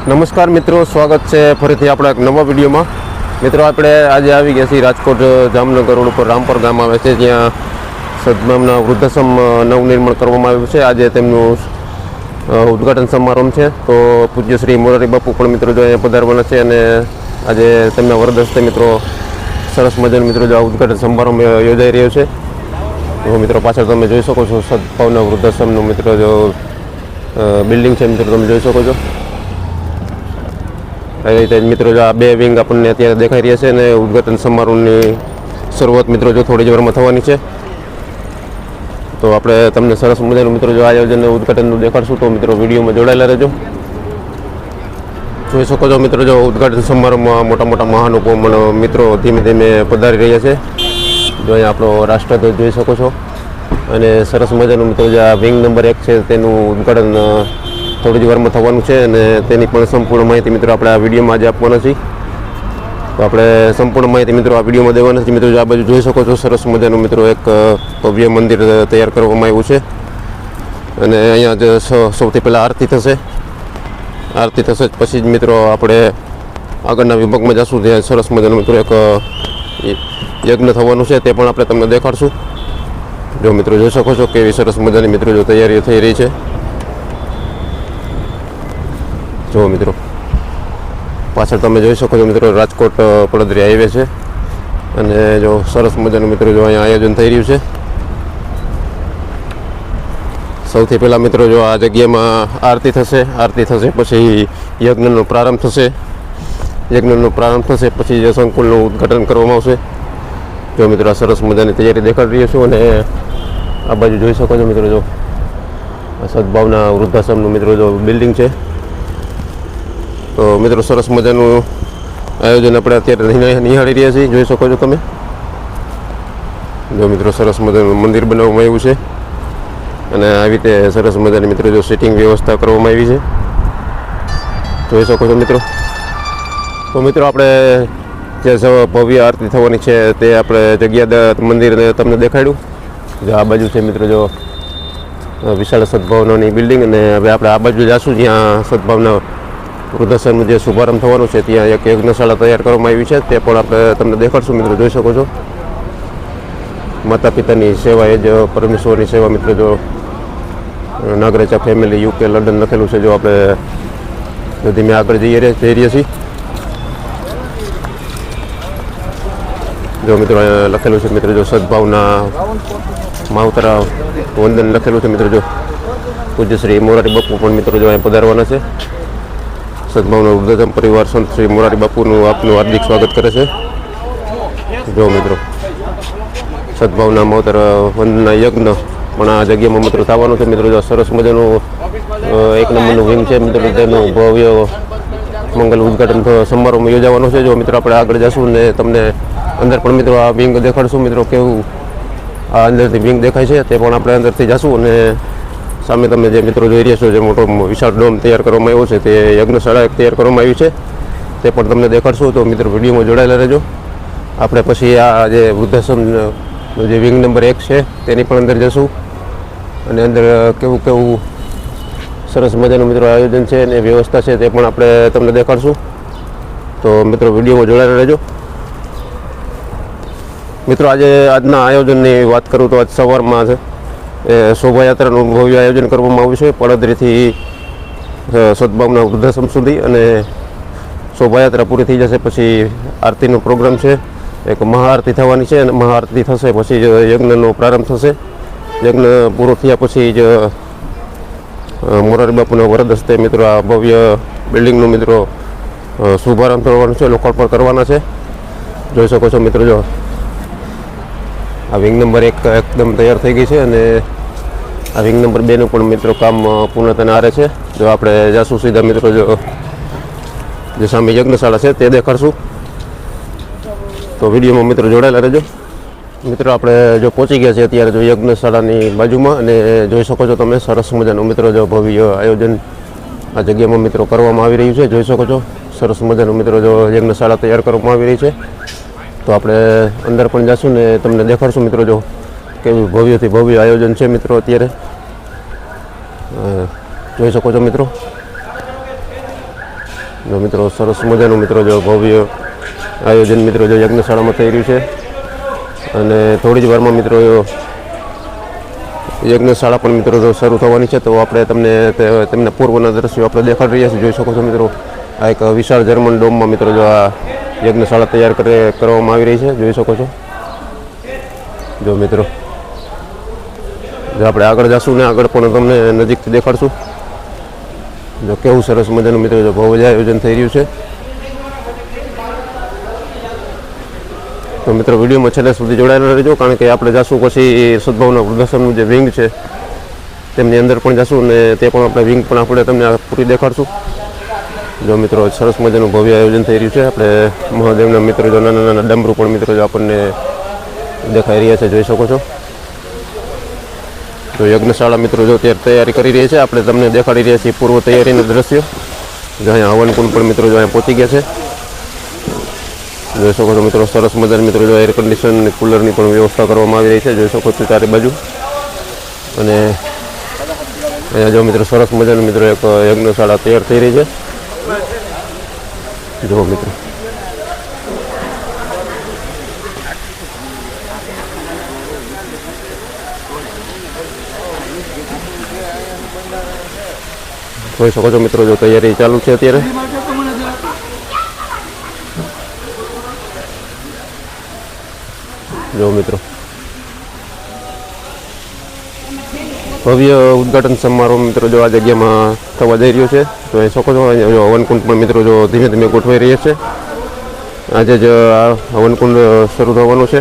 નમસ્કાર મિત્રો, સ્વાગત છે ફરીથી આપણા એક નવા વિડીયોમાં. મિત્રો આપણે આજે આવી ગયા છીએ રાજકોટ જામનગર રોડ ઉપર રામપર ગામ આવે છે, જ્યાં સદભાવના વૃદ્ધાશ્રમ નવનિર્માણ કરવામાં આવ્યું છે. આજે તેમનું ઉદ્ઘાટન સમારંભ છે, તો પૂજ્ય શ્રી મોરારી બાપુ પણ મિત્રો જો અહીંયા પધારવાના છે અને આજે તેમના વરદ હસ્તે મિત્રો સરસ મજાનો મિત્રો જો આ ઉદ્ઘાટન સમારંભ યોજાઈ રહ્યો છે. તો મિત્રો પાછળ તમે જોઈ શકો છો સદભાવના વૃદ્ધાશ્રમનું મિત્રો જો બિલ્ડિંગ છે મિત્રો તમે જોઈ શકો છો. આવી રીતે મિત્રો જો આ બે વિંગ આપણને અત્યારે દેખાઈ રહ્યા છે અને ઉદ્ઘાટન સમારોહની શરૂઆત મિત્રો જો થોડી જ વારમાં થવાની છે. તો આપણે તમને સરસ મજાનું મિત્રો જો આયોજન ઉદ્ઘાટનનું દેખાડશું, તો મિત્રો વિડીયોમાં જોડાયેલા રહેજો. જોઈ શકો છો મિત્રો જો ઉદ્ઘાટન સમારોહમાં મોટા મોટા મહાનુભાવો મિત્રો ધીમે ધીમે પધારી રહ્યા છે. જો અહીંયા આપણો રાષ્ટ્રધ્વજ જોઈ શકો છો અને સરસ મજાનું મિત્રો જે આ વિંગ નંબર 1 છે તેનું ઉદ્ઘાટન થોડી જ વારમાં થવાનું છે અને તેની પણ સંપૂર્ણ માહિતી મિત્રો આપણે આ વિડીયોમાં આજે આપવાના છીએ. તો આપણે સંપૂર્ણ માહિતી મિત્રો આ વિડીયોમાં દેવાના છે. મિત્રો આ બાજુ જોઈ શકો છો સરસ મજાનું મિત્રો એક ભવ્ય મંદિર તૈયાર કરવામાં આવ્યું છે અને અહીંયા જ સૌથી પહેલાં આરતી થશે. આરતી થશે પછી જ મિત્રો આપણે આગળના વિભાગમાં જશું, ત્યાં સરસ મજાનું મિત્રો એક યજ્ઞ થવાનું છે, તે પણ આપણે તમને દેખાડશું. જો મિત્રો જોઈ શકો છો કેવી સરસ મજાની મિત્રો જો તૈયારીઓ થઈ રહી છે. જો મિત્રો પાછળ તમે જોઈ શકો છો મિત્રો રાજકોટ પડદરી હાઈવે છે અને જો સરસ મજાનું મિત્રો જો અહીંયા આયોજન થઈ રહ્યું છે. સૌથી પહેલાં મિત્રો જો આ જગ્યામાં આરતી થશે પછી યજ્ઞનો પ્રારંભ થશે પછી જે સંકુલનું ઉદ્ઘાટન કરવામાં આવશે. જો મિત્રો આ સરસ મજાની તૈયારી દેખાડી રહ્યો છું અને આ બાજુ જોઈ શકો છો મિત્રો જો સદભાવના વૃદ્ધાશ્રમનું મિત્રો જો બિલ્ડિંગ છે. તો મિત્રો સરસ મજાનું આયોજન આપણે અત્યારે નિહાળી રહ્યા છીએ, જોઈ શકો છો તમે. જો મિત્રો સરસ મજાનું મંદિર બનાવવામાં આવ્યું છે અને આવી રીતે સરસ મજાની મિત્રો જો સિટિંગ વ્યવસ્થા કરવામાં આવી છે, જોઈ શકો છો મિત્રો. તો મિત્રો આપણે જે ભવ્ય આરતી થવાની છે તે આપણે જગ્યા મંદિરને તમને દેખાડ્યું. જો આ બાજુ છે મિત્રો જો વિશાળ સદભાવનાની બિલ્ડિંગ અને હવે આપણે આ બાજુ જઈશું જ્યાં સદભાવના વૃદ્ધાશ્રમનું જે શુભારંભ થવાનું છે, ત્યાં એક યજ્ઞશાળા તૈયાર કરવામાં આવી છે, તે પણ આપણે તમને દેખાડશું. મિત્રો જોઈ શકો છો માતા પિતાની સેવા એ જ પરમેશ્વરની સેવા મિત્રો જો નાગરેચા ફેમિલી UK લંડન લખેલું છે. જો આપણે ધીમે આગળ જઈ રહ્યા છીએ. જો મિત્રો અહીંયા લખેલું છે મિત્રો જો સદભાવના માવતરા વંદન લખેલું છે. મિત્રો જો પૂજ્ય શ્રી મોરારી બાપુ પણ મિત્રો જો અહીંયા પધારવાના છે. સદભાવના વૃદ્ધાશ્રમ પરિવાર સંત શ્રી મોરારી બાપુનું આપનું હાર્દિક સ્વાગત કરે છે. જો મિત્રો સદભાવના માવતર વંદનના યજ્ઞ પણ આ જગ્યામાં મિત્રો થવાનું છે. મિત્રો જો સરસ મજાનું એક નંબરનું વિંગ છે મિત્રો, તેનું ભવ્ય મંગલ ઉદ્ઘાટન સમારોહ યોજાવાનો છે. જો મિત્રો આપણે આગળ જશું ને તમને અંદર પણ મિત્રો આ વિંગ દેખાડશું. મિત્રો કેવું આ અંદરથી વિંગ દેખાય છે તે પણ આપણે અંદરથી જશું અને સામે તમે જે મિત્રો જોઈ રહ્યા છો જે મોટો વિશાળ ડોમ તૈયાર કરવામાં આવ્યો છે, તે યજ્ઞશાળા એક તૈયાર કરવામાં આવી છે, તે પણ તમને દેખાડશું. તો મિત્રો વિડીયોમાં જોડાયેલા રહેજો. આપણે પછી આ જે વૃદ્ધાશ્રમનો જે વિંગ નંબર 1 છે તેની પણ અંદર જશું અને અંદર કેવું સરસ મજાનું મિત્રો આયોજન છે અને વ્યવસ્થા છે તે પણ આપણે તમને દેખાડશું. તો મિત્રો વિડીયોમાં જોડાયેલા રહેજો. મિત્રો આજના આયોજનની વાત કરું તો આજ સવારમાં છે શોભાયાત્રાનું ભવ્ય આયોજન કરવામાં આવ્યું છે પડદરીથી સદભાવના વૃદ્ધાશ્રમ સુધી અને શોભાયાત્રા પૂરી થઈ જશે પછી આરતીનો પ્રોગ્રામ છે. એક મહાઆરતી થવાની છે અને મહાઆરતી થશે પછી યજ્ઞનો પ્રારંભ થશે. યજ્ઞ પૂરો થયા પછી જ મોરારી બાપુના વરદ હસ્તે મિત્રો આ ભવ્ય બિલ્ડિંગનું મિત્રો શુભારંભ કરવાનો છે, લોકાર્પણ કરવાના છે. જોઈ શકો છો મિત્રો જો આ વિંગ નંબર 1 એકદમ તૈયાર થઈ ગઈ છે અને આ વિંગ નંબર 2નું પણ મિત્રો કામ પૂર્ણતાને આરે છે. જો આપણે જાશું સીધા મિત્રો જો જે સામે યજ્ઞશાળા છે તે દેખાડશું. તો વિડીયોમાં મિત્રો જોડાયેલા રહેજો. મિત્રો આપણે જો પહોંચી ગયા છે અત્યારે જો યજ્ઞશાળાની બાજુમાં અને જોઈ શકો છો તમે સરસ મજાનું મિત્રો જો ભવ્ય આયોજન આ જગ્યામાં મિત્રો કરવામાં આવી રહ્યું છે. જોઈ શકો છો સરસ મજાનું મિત્રો જો યજ્ઞશાળા તૈયાર કરવામાં આવી રહી છે. તો આપણે અંદર પણ જઈશું ને તમને દેખાડશું મિત્રો જો કેવું ભવ્યથી ભવ્ય આયોજન છે મિત્રો અત્યારે જોઈ શકો છો મિત્રો. જો મિત્રો સરસ મજાનું મિત્રો જો ભવ્ય આયોજન મિત્રો જો યજ્ઞશાળામાં થઈ રહ્યું છે અને થોડી જ વારમાં મિત્રો યજ્ઞશાળા પણ મિત્રો જો શરૂ થવાની છે. તો આપણે તમને તેમના પૂર્વના દ્રશ્યો આપણે દેખાડી રહ્યા છીએ. જોઈ શકો છો મિત્રો આ એક વિશાળ જર્મન ડોમમાં મિત્રો જો આ યજ્ઞશાળા તૈયાર કરવામાં આવી રહી છે. જોઈ શકો છો જો મિત્રો. જો આપણે આગળ જશું ને આગળ પણ તમને નજીકથી દેખાડશું જો કેવું સરસ મજાનું મિત્રો જો ભવ્ય આયોજન થઈ રહ્યું છે. તો મિત્રો વિડીયોમાં છેલ્લે સુધી જોડાયેલા રહેજો, કારણ કે આપણે જશું પછી સદભાવના વૃદ્ધાશ્રમનું જે વિંગ છે તેમની અંદર પણ જશું ને તે પણ આપણે વિંગ પણ આપણે તમને પૂરી દેખાડશું. જો મિત્રો સરસ મજાનું ભવ્ય આયોજન થઈ રહ્યું છે. આપણે મહાદેવના મિત્રો જો નાના નાના ડમરૂ પણ મિત્રો જો આપણને દેખાઈ રહ્યા છે. જોઈ શકો છો તો યજ્ઞશાળા મિત્રો જો ત્યારે તૈયારી કરી રહી છે. આપણે તમને દેખાડી રહ્યા છીએ પૂર્વ તૈયારીના દ્રશ્યો. જો અહીંયા હવનકુંડ પણ મિત્રો જો અહીંયા પહોંચી ગયા છે. જોઈ શકો છો મિત્રો સરસ મજાની મિત્રો જો એર કન્ડિશન કુલરની પણ વ્યવસ્થા કરવામાં આવી રહી છે. જોઈ શકો છો ચારે બાજુ. અને અહીંયા જો મિત્રો સરસ મજાની મિત્રો એક યજ્ઞશાળા તૈયાર થઈ રહી છે. જો મિત્રો જોઈ શકો છો મિત્રો જો તૈયારી ચાલુ છે અત્યારે. જો મિત્રો ભવ્ય ઉદ્ઘાટન સમારોહ મિત્રો જો આ જગ્યામાં થવા જઈ રહ્યો છે. તો એ શકો છો જો હવનકુંડ પણ મિત્રો જો ધીમે ધીમે ગોઠવાઈ રહ્યા છે. આજે જ આ હવનકુંડ શરૂ થવાનું છે.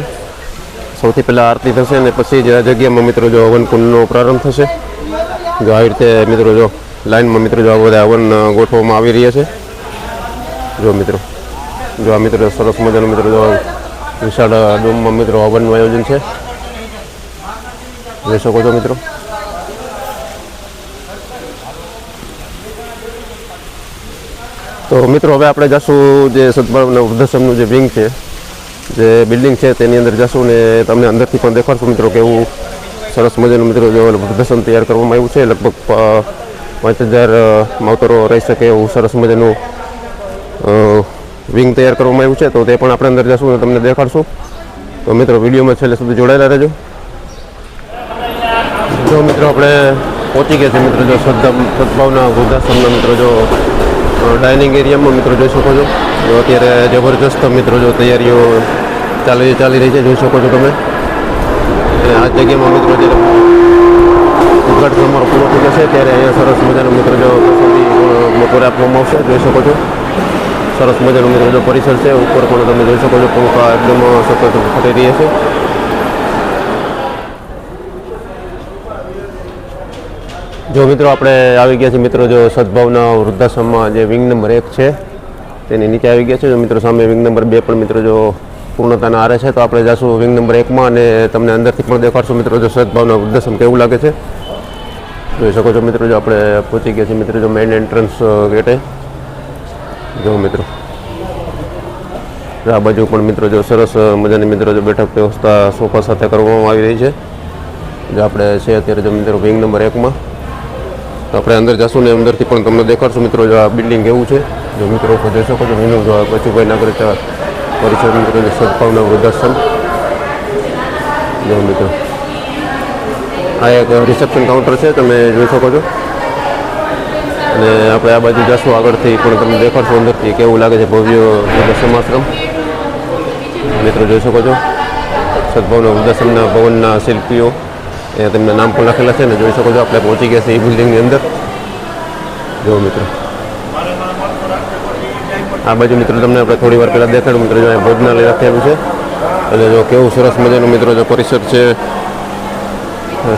સૌથી પહેલાં આરતી થશે અને પછી જ આ જગ્યામાં મિત્રો જો હવનકુંડનો પ્રારંભ થશે. જો આવી રીતે મિત્રો જો લાઇનમાં મિત્રો જો આ બધા હવન ગોઠવવામાં આવી રહ્યા છે. જો મિત્રો જો આ મિત્રો સરસ મજાનું મિત્રો જો વિશાળ ડોમમાં મિત્રો હવનનું આયોજન છે. જોઈ શકો છો મિત્રો. તો મિત્રો હવે આપણે જશું જે સદભાવના વૃદ્ધાશ્રમનું જે વિંગ છે, જે બિલ્ડિંગ છે તેની અંદર જશું ને તમને અંદરથી પણ દેખાડશું મિત્રો કેવું સરસ મજાનું મિત્રો જો વૃદ્ધાશ્રમ તૈયાર કરવામાં આવ્યું છે. લગભગ 5000 માવતરો રહી શકે એવું સરસ મજાનું વિંગ તૈયાર કરવામાં આવ્યું છે. તો તે પણ આપણે અંદર જશું અને તમને દેખાડશું. તો મિત્રો વિડીયોમાં છેલ્લે સુધી જોડાયેલા રહેજો. જો મિત્રો આપણે પહોંચી ગયા છે મિત્રો જો સદભાવના વૃદ્ધાશ્રમના મિત્રો જો ડાઇનિંગ એરિયામાં મિત્રો જોઈ શકો છો. જો અત્યારે જબરજસ્ત મિત્રો જો તૈયારીઓ ચાલી રહી છે. જોઈ શકો છો તમે. અને આ જગ્યામાં મિત્રો જ્યારે ઉદ્ઘાટન અમારો પૂરો થઈ જશે ત્યારે અહીંયા સરસ મજાનું મિત્રો જો બપોરે આપવામાં આવશે. જોઈ શકો છો સરસ મજાનું મિત્રો જો પરિસર છે. ઉપર પણ તમે જોઈ શકો છો પંખા એકદમ સતત ફરી રહ્યા છે. જો મિત્રો આપણે આવી ગયા છીએ મિત્રો જો સદભાવના વૃદ્ધાશ્રમમાં જે વિંગ નંબર 1 છે તેની નીચે આવી ગયા છે. જો મિત્રો સામે વિંગ નંબર 2 પણ મિત્રો જો પૂર્ણતાના આરે છે. તો આપણે જઈશું વિંગ નંબર 1માં અને તમને અંદરથી પણ દેખાડશું મિત્રો જો સદભાવના વૃદ્ધાશ્રમ કેવું લાગે છે. જોઈ શકો છો મિત્રો જો આપણે પહોંચી ગયા છીએ મિત્રો જો મેઇન એન્ટ્રન્સ ગેટે. જો મિત્રો આ બાજુ પણ મિત્રો જો સરસ મજાની મિત્રો જો બેઠક વ્યવસ્થા સોફા સાથે કરવામાં આવી રહી છે. જો આપણે છે અત્યારે જો મિત્રો વિંગ નંબર 1માં. તો આપણે અંદર જશું ને અંદરથી પણ તમને દેખાડશું મિત્રો જો આ બિલ્ડિંગ કેવું છે. જો મિત્રો જોઈ શકો છો વિનુ જો બચુભાઈ નાગરિક પરિસર મિત્રો સદભાવના વૃદ્ધાશ્રમ. જો મિત્રો આ એક રિસેપ્શન કાઉન્ટર છે, તમે જોઈ શકો છો. અને આપણે આ બાજુ જશું આગળથી પણ તમને દેખાડશું અંદરથી કેવું લાગે છે ભવ્ય વૃદ્ધાશ્રમ. મિત્રો જોઈ શકો છો સદભાવના વૃદ્ધાશ્રમના ભવનના શિલ્પીઓ એ તેમના નામ પણ લખેલા છે. ને જોઈ શકો છો આપણે પહોંચી ગયા છે એ બિલ્ડિંગની અંદર. જો મિત્રો આ બાજુ મિત્રો તમને આપણે થોડી વાર પહેલાં દેખાડ્યું મિત્રો જો ભોજનાલય રાખેલું છે. અને જો કેવું સરસ મજાનું મિત્રો જો પરિસર છે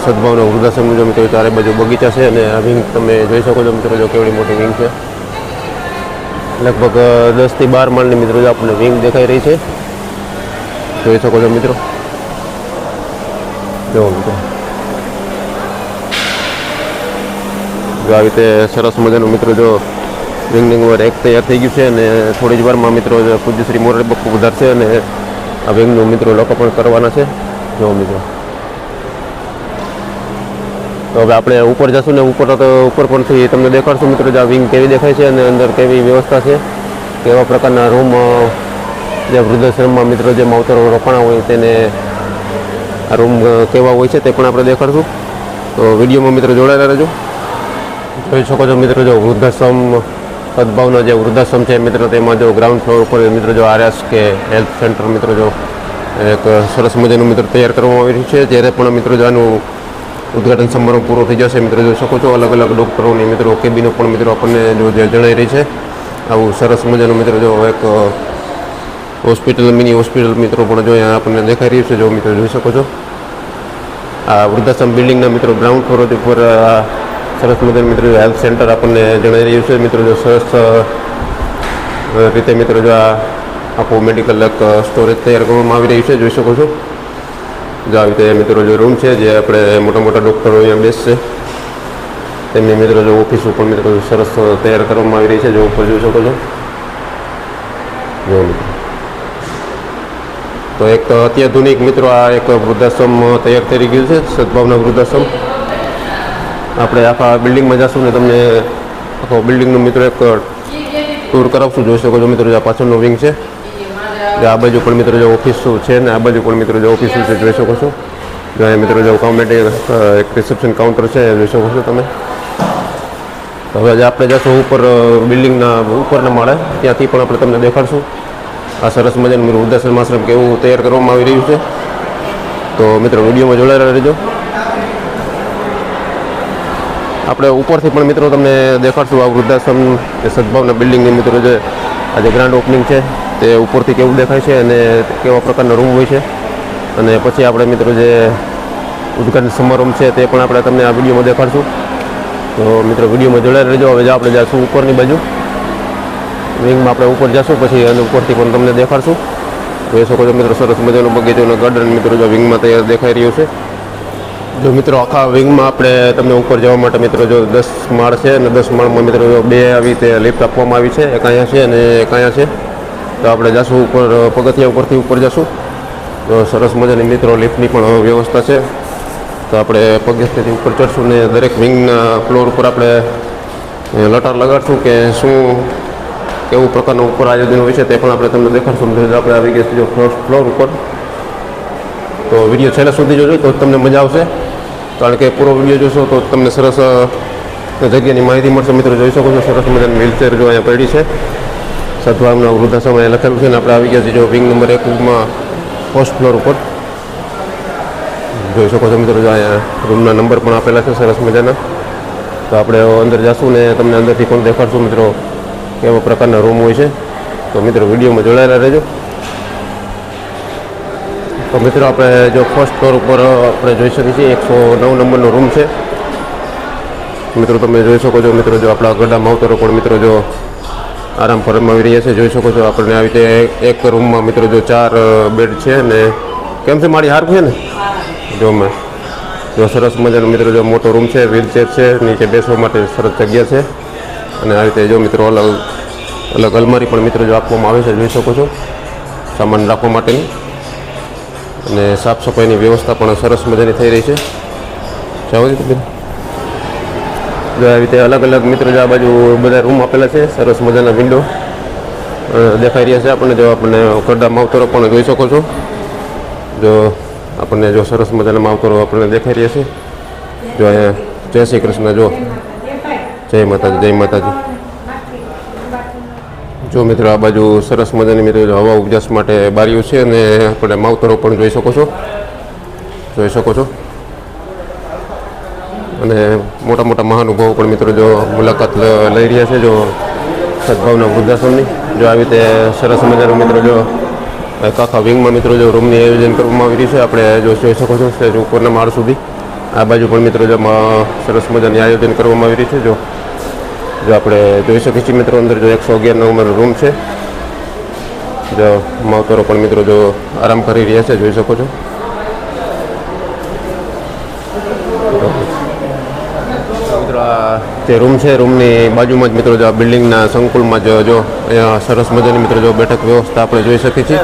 સદભાવના વૃદ્ધાશ્રમનું. જો મિત્રો ચારે બાજુ બગીચા છે અને આ વિંગ તમે જોઈ શકો છો મિત્રો જો કેવડી મોટી વિંગ છે. લગભગ 10 થી 12 માળની મિત્રો જો આપણને વિંગ દેખાઈ રહી છે. જોઈ શકો છો મિત્રો. જો મિત્રો જો આવી રીતે સરસ મજાનું મિત્રો જો વિંગ નંબર 1 તૈયાર થઈ ગયું છે. અને થોડી જ વારમાં મિત્રો પૂજ્ય શ્રી મોરારી બાપુ વધારશે અને આ વિંગનું મિત્રો લોકાર્પણ કરવાના છે. જો મિત્રો તો હવે આપણે ઉપર જશું ને ઉપર પરથી તમને દેખાડશું મિત્રો જે આ વિંગ કેવી દેખાય છે અને અંદર કેવી વ્યવસ્થા છે, કેવા પ્રકારના રૂમ જે વૃદ્ધાશ્રમમાં મિત્રો જે માવતરો રોકાણા હોય તેને આ રૂમ કેવા હોય છે તે પણ આપણે દેખાડશું. તો વિડીયોમાં મિત્રો જોડાયેલા રહેજો. જોઈ શકો છો મિત્રો જો વૃદ્ધાશ્રમ સદભાવના જે વૃદ્ધાશ્રમ છે મિત્રો તેમાં જો ગ્રાઉન્ડ ફ્લોર ઉપર મિત્રો જો આરએસ કે હેલ્થ સેન્ટર મિત્રો જો એક સરસ મજાનું મિત્રો તૈયાર કરવામાં આવી રહ્યું છે. જ્યારે પણ મિત્રો જો આનું ઉદ્ઘાટન સમારોહ પૂરો થઈ જશે મિત્રો જોઈ શકો છો અલગ અલગ ડૉક્ટરોની મિત્રો કેબિનો પણ મિત્રો આપણને જો જે જણાઈ રહી છે. આવું સરસ મજાનું મિત્રો જો એક હોસ્પિટલ મિની હોસ્પિટલ મિત્રો પણ જો અહીંયા આપણને દેખાઈ રહ્યું છે. જો મિત્રો જોઈ શકો છો આ વૃદ્ધાશ્રમ બિલ્ડિંગના મિત્રો ગ્રાઉન્ડ ફ્લોર ઉપર સરસ મજાનું મિત્રો હેલ્થ સેન્ટર આપણને જણાઈ રહ્યું છે. મિત્રો જો સરસ રીતે મિત્રો જો આ આખું મેડિકલ એક સ્ટોરેજ તૈયાર કરવામાં આવી રહ્યું છે. જોઈ શકો છો જો આવી રીતે મિત્રો જો રૂમ છે જે આપણે મોટા ડૉક્ટરો અહીંયા બેસશે તેમની મિત્રો જો ઓફિસો પણ મિત્રો સરસ તૈયાર કરવામાં આવી રહી છે. જો ઉપર જોઈ શકો છો જો મિત્રો તો એક અત્યાધુનિક મિત્રો આ એક વૃદ્ધાશ્રમ તૈયાર થઈ ગયું છે સદભાવના વૃદ્ધાશ્રમ. આપણે આખા બિલ્ડિંગમાં જશું ને તમને આખો બિલ્ડિંગનું મિત્રો એક ટૂર કરાવશું. જોઈ શકો છો મિત્રો જે આ પાછળનો વિંગ છે જે આ બાજુ પણ મિત્રો જો ઓફિસો છે ને આ બાજુ પણ મિત્રો જો ઓફિસો છે જોઈ શકો છો. જો અહીંયા મિત્રો જો કાઉન્ટર એક રિસેપ્શન કાઉન્ટર છે જોઈ શકો છો તમે. હવે આજે આપણે જશું ઉપર બિલ્ડિંગના ઉપરના માળે ત્યાંથી પણ આપણે તમને દેખાડશું આ સરસ મજાનું મિત્રો વૃદ્ધાશ્રમ આશ્રમ કેવું તૈયાર કરવામાં આવી રહ્યું છે. તો મિત્રો વિડીયોમાં જોડાયેલા રહેજો. આપણે ઉપરથી પણ મિત્રો તમને દેખાડશું આ વૃદ્ધાશ્રમ એ સદભાવના બિલ્ડિંગની મિત્રો જે આજે ગ્રાન્ડ ઓપનિંગ છે તે ઉપરથી કેવું દેખાય છે અને કેવા પ્રકારના રૂમ હોય છે. અને પછી આપણે મિત્રો જે ઉદ્ઘાટન સમારંભ છે તે પણ આપણે તમને આ વિડીયોમાં દેખાડશું. તો મિત્રો વિડીયોમાં જોડાયેલા રહેજો. હવે આપણે જઈશું ઉપરની બાજુ વિંગમાં આપણે ઉપર જઈશું પછી અને ઉપરથી પણ તમને દેખાડશું. જોઈ શકો છો મિત્રો સરસ મજાનો બગીચોનો ગાર્ડન મિત્રો જો વિંગમાં તૈયાર દેખાઈ રહ્યું છે. જો મિત્રો આખા વિંગમાં આપણે તમને ઉપર જવા માટે મિત્રો જો 10 માળ છે અને 10 માળમાં મિત્રો જો 2 આવી રીતે લિફ્ટ આપવામાં આવી છે, એક અહીંયા છે અને એક અહીંયા છે. તો આપણે જઈશું ઉપર પગથિયા ઉપરથી ઉપર જઈશું. તો સરસ મજાની મિત્રો લિફ્ટની પણ વ્યવસ્થા છે. તો આપણે પગથિયાથી ઉપર ચડશું ને દરેક વિંગના ફ્લોર ઉપર આપણે લટાર લગાડશું કે શું કેવું પ્રકારનું ઉપર આયોજન હોય છે તે પણ આપણે તમને દેખાડશું. આપણે આવી ગયા જો ફર્સ્ટ ફ્લોર ઉપર. તો વિડીયો છેલ્લા સુધી જોજો તો તમને મજા આવશે, કારણ કે પૂરો વિડીયો જોશો તો તમને સરસ જગ્યાની માહિતી મળશે. મિત્રો જોઈ શકો છો સરસ મજાની વ્હીલચેર જો અહીંયા પડી છે સદભાવના વૃદ્ધાશ્રમ અહીંયા લખેલું છે ને આપણે આવી ગયા છીએ જો વિંગ નંબર 1માં ફર્સ્ટ ફ્લોર ઉપર. જોઈ શકો છો મિત્રો જો અહીંયા રૂમના નંબર પણ આપેલા છે સરસ મજાના. તો આપણે અંદર જઈશું ને તમને અંદરથી પણ દેખાડશું મિત્રો કેવા પ્રકારના રૂમ હોય છે. તો મિત્રો વિડીયોમાં જોડાયેલા રહેજો. તો મિત્રો આપણે જો ફર્સ્ટ ફ્લોર ઉપર આપણે જોઈ શકીએ છીએ 109 નંબરનો રૂમ છે. મિત્રો તમે જોઈ શકો છો મિત્રો જો આપણા ગડા માવતરો પણ મિત્રો જો આરામ ફરમાવી રહ્યા છે. જોઈ શકો છો આપણને આવી રીતે એક રૂમમાં મિત્રો જો 4 બેડ છે ને કેમ છે મારી હાર છે ને જો મેં જો સરસ મજાનો મિત્રો જો મોટો રૂમ છે, વ્હીલચેર છે, નીચે બેસવા માટે સરસ જગ્યા છે અને આ રીતે જો મિત્રો અલગ અલમારી પણ મિત્રો જો આપવામાં આવે છે. જોઈ શકો છો સામાન રાખવા માટેની અને સાફ સફાઈની વ્યવસ્થા પણ સરસ મજાની થઈ રહી છે. જાઓ જો આવી રીતે અલગ મિત્રો જો આ બાજુ બધા રૂમ આપેલા છે. સરસ મજાના વિન્ડો દેખાઈ રહ્યા છે આપણને. જો આપણને કરડા માવતરો પણ જોઈ શકો છો. જો આપણને જો સરસ મજાના માવતરો આપણને દેખાઈ રહ્યા છે. જો અહીંયા જય શ્રી કૃષ્ણ, જો જય માતાજી, જય માતાજી. જો મિત્રો આ બાજુ સરસ મજાની મિત્રો હવા ઉપજાસ માટે બારીઓ છે અને આપણે માવતરો પણ જોઈ શકો છો. અને મોટા મહાનુભાવો પણ મિત્રો જો મુલાકાત લઈ રહ્યા છે જો સદભાવના વૃદ્ધાશ્રમની. જો આવી રીતે સરસ મજાનું મિત્રો જો આખા વિંગમાં મિત્રો જો રૂમની આયોજન કરવામાં આવી રહ્યું છે. આપણે જો જોઈ શકો છો સ્ટેજ ઉપરના માળ સુધી આ બાજુ પણ મિત્રો જો સરસ મજાની આયોજન કરવામાં આવી રહ્યું છે. જો આપણે જોઈ શકીએ છીએ મિત્રો અંદર જો 111 નંબરનો રૂમ છે. જો માવતરો પણ મિત્રો જો આરામ કરી રહ્યા છે જોઈ શકો છો. મિત્રો આ જે રૂમ છે રૂમની બાજુમાં જ મિત્રો જો આ બિલ્ડિંગના સંકુલમાં જો અહીંયા સરસ મજાની મિત્રો જો બેઠક વ્યવસ્થા આપણે જોઈ શકીએ છીએ.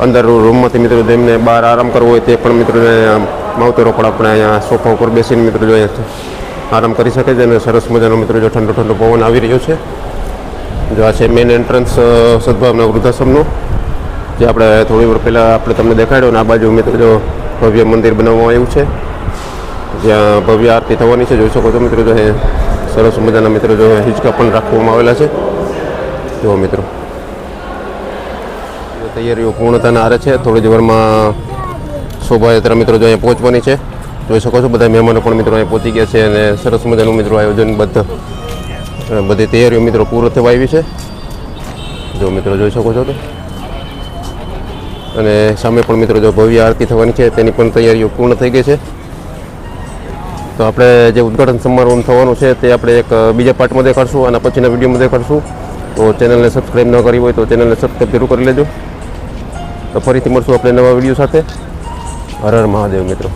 અંદર રૂમમાંથી મિત્રો જેમને બહાર આરામ કરવો હોય તે પણ મિત્રોને માવતરો પણ આપણે અહીંયા સોફા ઉપર બેસીને મિત્રો જો અહીંયા આરામ કરી શકે છે અને સરસ મજાનો મિત્રો જો ઠંડો ઠંડો પવન આવી રહ્યો છે. જો આ છે મેઇન એન્ટ્રન્સ સદભાવના વૃદ્ધાશ્રમનું, જે આપણે થોડી વાર પહેલાં આપણે તમને દેખાડ્યો. અને આ બાજુ મિત્રો જો ભવ્ય મંદિર બનાવવામાં આવ્યું છે, જ્યાં ભવ્ય આરતી થવાની છે. જોઈ શકો છો મિત્રો જો સરસ મજાના મિત્રો જો હિંચકા પણ રાખવામાં આવેલા છે. જુઓ મિત્રો, તૈયારીઓ પૂર્ણતાના આરે છે. થોડી જ વારમાં શોભાયાત્રા મિત્રો જો અહીંયા પહોંચવાની છે. જોઈ શકો છો બધા મહેમાનો પણ મિત્રો અહીંયા પહોંચી ગયા છે અને સરસ મજાનું મિત્રો આયોજનબદ્ધ બધી તૈયારીઓ મિત્રો પૂર્ણ થવા આવી છે. જો મિત્રો જોઈ શકો છો તો, અને સામે પણ મિત્રો જો ભવ્ય આરતી થવાની છે તેની પણ તૈયારીઓ પૂર્ણ થઈ ગઈ છે. તો આપણે જે ઉદ્ઘાટન સમારોહ થવાનું છે તે આપણે એક બીજા પાર્ટમાં દેખાડશું અને પછીના વિડીયોમાં દેખાડશું. તો ચેનલને સબસ્ક્રાઈબ ન કરી હોય તો ચેનલને સબસ્ક્રાઈબ જરૂર કરી લેજો. તો ફરીથી મળશું આપણે નવા વિડીયો સાથે. હર હર મહાદેવ મિત્રો.